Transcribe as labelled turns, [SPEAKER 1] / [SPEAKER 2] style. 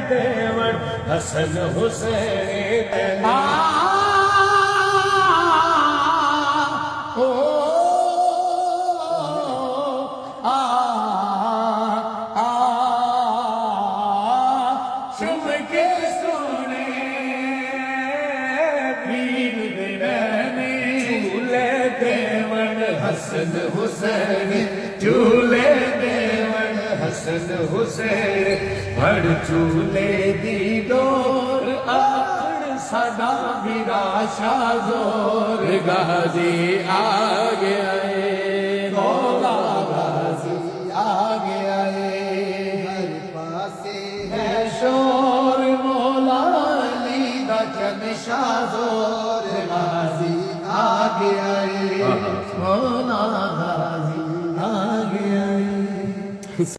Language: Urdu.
[SPEAKER 1] دیوڑ حسن حسین
[SPEAKER 2] شب کے سونے پیر دیوانے
[SPEAKER 1] جھولے دیوڑ حسن حسین جھولے دیوڑ حسن حسین بڑ جھولے دی ڈور آخر صدا میرا شاہ زور
[SPEAKER 2] غازی آ گیا